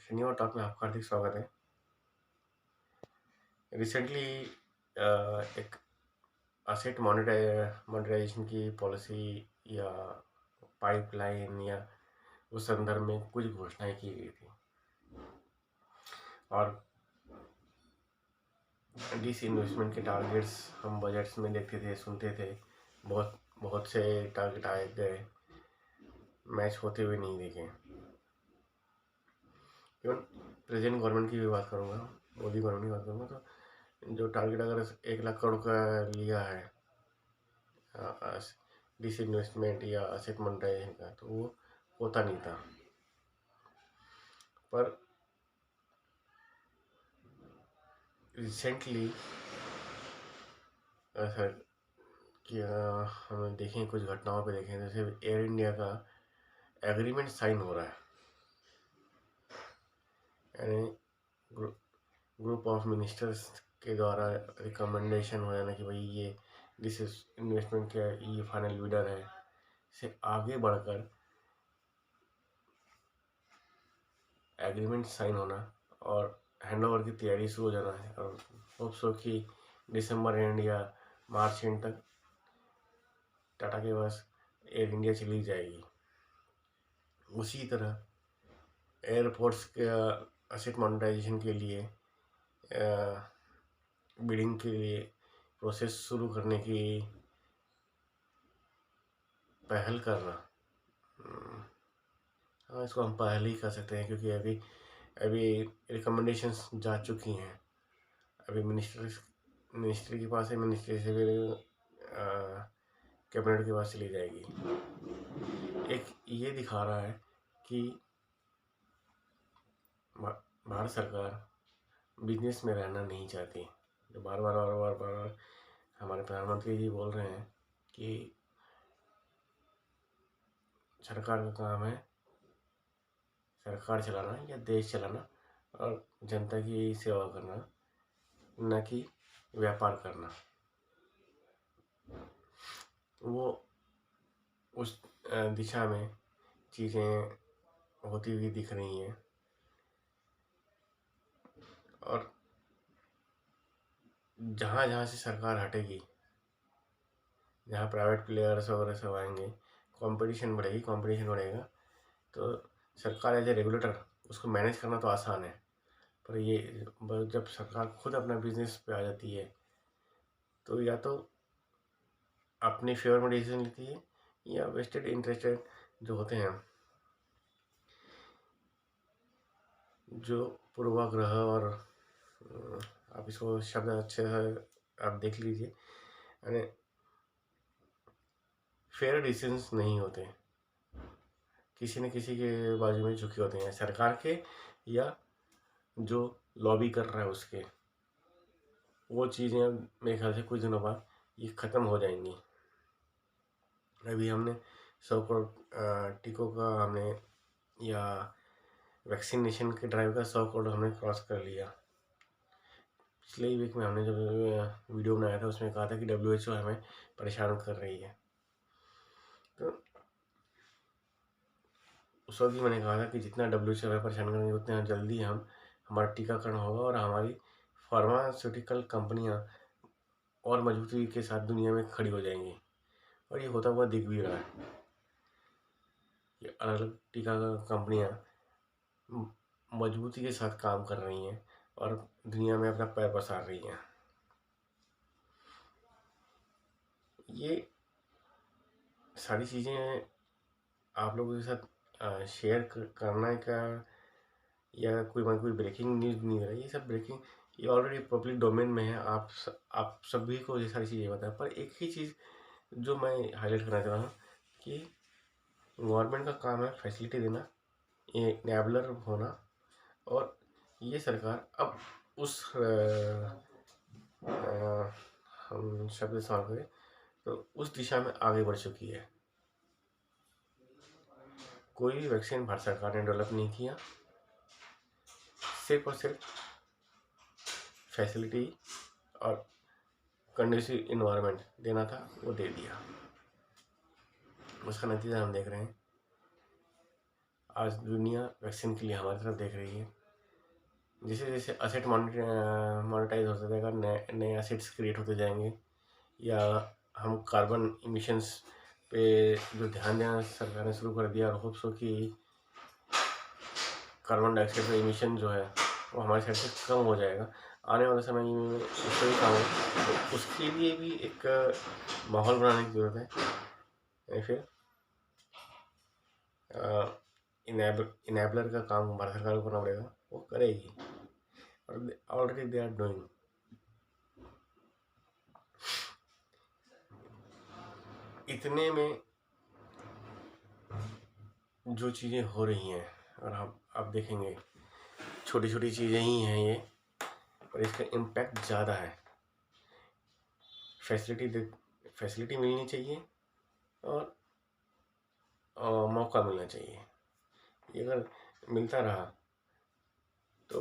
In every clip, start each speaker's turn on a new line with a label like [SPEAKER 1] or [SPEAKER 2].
[SPEAKER 1] शनिवार टॉक में आपका हार्दिक स्वागत है। रिसेंटली एक असेट मोनेटाइजेशन की पॉलिसी या पाइपलाइन या उस संदर्भ में कुछ घोषणाएं की गई थी और डिस इन्वेस्टमेंट के टारगेट्स हम बजट्स में देखते थे, सुनते थे। बहुत बहुत से टारगेट आए गए, मैच होते हुए नहीं देखे। इवन प्रेजेंट गवर्नमेंट की भी बात करूँगा, मोदी गवर्नमेंट की बात करूँगा, तो जो टारगेट अगर 1 लाख करोड़ का लिया है डिस इन्वेस्टमेंट या असेट मोनेटाइजेशन का, तो वो होता नहीं था। पर रिसेंटली ऐसा कि हमें देखें, कुछ घटनाओं पे देखें, जैसे एयर इंडिया का एग्रीमेंट साइन हो रहा है, यानी ग्रुप ऑफ मिनिस्टर्स के द्वारा रिकमेंडेशन हो जाना कि भाई ये दिस इन्वेस्टमेंट का ये फाइनल बिडर है, से आगे बढ़कर एग्रीमेंट साइन होना और हैंडओवर की तैयारी शुरू हो जाना है। और होप सो कि दिसंबर एंड या मार्च एंड तक टाटा के पास एयर इंडिया चली जाएगी। उसी तरह एयरपोर्ट्स के असेट मोनेटाइजेशन के लिए बिडिंग के लिए प्रोसेस शुरू करने की पहल करना, हाँ, इसको हम पहल ही कर सकते हैं, क्योंकि अभी अभी रिकमेंडेशंस जा चुकी हैं। अभी मिनिस्ट्री के पास है, मिनिस्ट्री से फिर कैबिनेट के पास चली जाएगी। एक ये दिखा रहा है कि भारत सरकार बिजनेस में रहना नहीं चाहती। जो बार बार बार बार बार हमारे प्रधानमंत्री जी बोल रहे हैं कि सरकार का काम है सरकार चलाना या देश चलाना और जनता की सेवा करना, न कि व्यापार करना। वो उस दिशा में चीज़ें होती हुई दिख रही हैं। और जहाँ जहाँ से सरकार हटेगी, जहाँ प्राइवेट प्लेयर्स वगैरह सब आएंगे, कंपटीशन बढ़ेगा, तो सरकार एज ए रेगुलेटर उसको मैनेज करना तो आसान है। पर ये जब सरकार खुद अपना बिजनेस पे आ जाती है, तो या तो अपने फेवर में डिसीजन लेती है या वेस्टेड इंटरेस्टेड जो होते हैं, जो पूर्वाग्रह और आप इसको शब्द अच्छे से आप देख लीजिए, यानी फेयर डिसीजंस नहीं होते, किसी न किसी के बाजू में झुके होते हैं, सरकार के या जो लॉबी कर रहा है उसके। वो चीज़ें मेरे ख्याल से कुछ दिनों बाद ये ख़त्म हो जाएंगी। अभी हमने 100 करोड़ टीकों का हमने या वैक्सीनेशन के ड्राइव का 100 करोड़ हमने क्रॉस कर लिया। पिछले ही वीक में हमने जब वीडियो बनाया था, उसमें कहा था कि WHO हमें परेशान कर रही है। तो उस वक्त भी मैंने कहा था कि जितना WHO हमें परेशान करेंगे, उतना जल्दी हमारा टीकाकरण होगा और हमारी फार्मास्यूटिकल कंपनियां और मजबूती के साथ दुनिया में खड़ी हो जाएंगी। और ये होता हुआ दिख भी रहा है कि अलग अलग टीका कंपनियां मजबूती के साथ काम कर रही हैं और दुनिया में अपना पैर पसार रही हैं। ये सारी चीज़ें आप लोगों के साथ शेयर करना का या कोई ब्रेकिंग न्यूज़ नहीं है। ये सब ब्रेकिंग ये ऑलरेडी पब्लिक डोमेन में है। आप सभी को ये सारी चीज़ें पता है। पर एक ही चीज़ जो मैं हाईलाइट करना चाह रहा हूँ कि गवर्नमेंट का काम है फैसिलिटी देना, एनेबलर होना, और ये सरकार अब उस हम शब्द इस्तेमाल करें तो उस दिशा में आगे बढ़ चुकी है। कोई भी वैक्सीन भारत सरकार ने डेवलप नहीं किया, सिर्फ और सिर्फ फैसिलिटी और कंडीसिव इन्वायरमेंट देना था, वो दे दिया। उसका नतीजा हम देख रहे हैं। आज दुनिया वैक्सीन के लिए हमारी तरफ देख रही है। जैसे जैसे असेट मोनेटाइज होता जाएगा, नए नए असेट्स क्रिएट होते जाएंगे, या हम कार्बन इमिशंस पे जो ध्यान देना सरकार ने शुरू कर दिया, और होप्स हो कि कार्बन डाइऑक्साइड का इमिशन जो है वो हमारे साइड से कम हो जाएगा आने वाले समय में। उसको भी काम तो उसके लिए भी एक माहौल बनाने की ज़रूरत है, या फिर इनेबलर का काम भारत सरकार को करना पड़ेगा, वो करेगी, और ऑलरेडी दे आर डूइंग। इतने में जो चीज़ें हो रही हैं, और हम आप देखेंगे छोटी छोटी चीज़ें ही हैं ये, और इसका इम्पैक्ट ज़्यादा है। फैसिलिटी मिलनी चाहिए, और मौका मिलना चाहिए। ये अगर मिलता रहा तो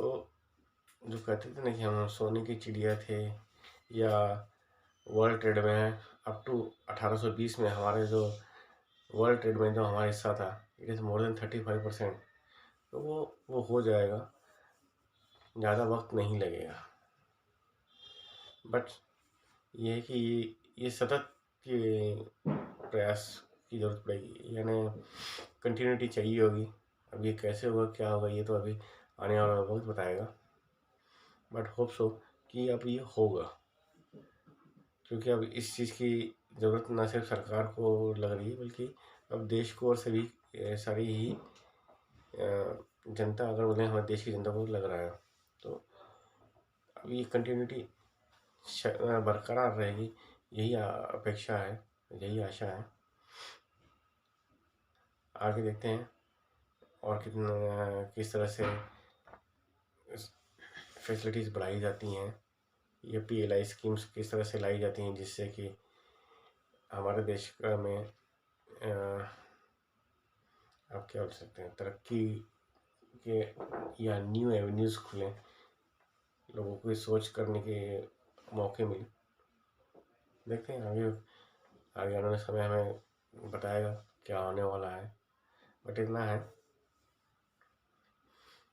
[SPEAKER 1] जो कहते थे ना कि हम सोने की चिड़िया थे, या वर्ल्ड ट्रेड में अप टू 1820 में हमारे जो वर्ल्ड ट्रेड में जो हमारा हिस्सा था, इट इज़ मोर देन 35%। तो वो हो जाएगा, ज़्यादा वक्त नहीं लगेगा। बट ये है कि ये सतत के प्रयास की ज़रूरत पड़ेगी, यानी कंटिन्यूटी चाहिए होगी। अब ये कैसे होगा, क्या होगा, ये तो अभी आने वाला वक्त बताएगा। बट होप सो कि अब ये होगा, क्योंकि अब इस चीज़ की ज़रूरत ना सिर्फ सरकार को लग रही है, बल्कि अब देश को और सभी सारी ही जनता, अगर बोले हमारे देश की जनता को लग रहा है, तो अब ये कंटिन्यूटी बरकरार रहेगी। यही अपेक्षा है, यही आशा है। आगे देखते हैं और किस तरह से फैसिलिटीज़ बढ़ाई जाती हैं, ये PLI स्कीम्स किस तरह से लाई जाती हैं, जिससे कि हमारे देश में आप क्या बोल सकते हैं, तरक्की के या न्यू एवेन्यूज़ खुलें, लोगों को सोच करने के मौके मिले। देखते हैं आगे आने वाले समय हमें बताएगा क्या होने वाला है। बट इतना है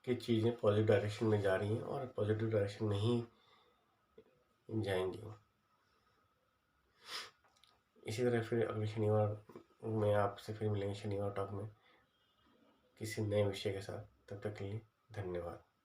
[SPEAKER 1] कि चीज़ें पॉजिटिव डायरेक्शन में जा रही हैं, और पॉजिटिव डायरेक्शन में ही जाएंगी। इसी तरह फिर अगले शनिवार में आपसे फिर मिलेंगे, शनिवार टॉक में किसी नए विषय के साथ। तब तक के लिए धन्यवाद।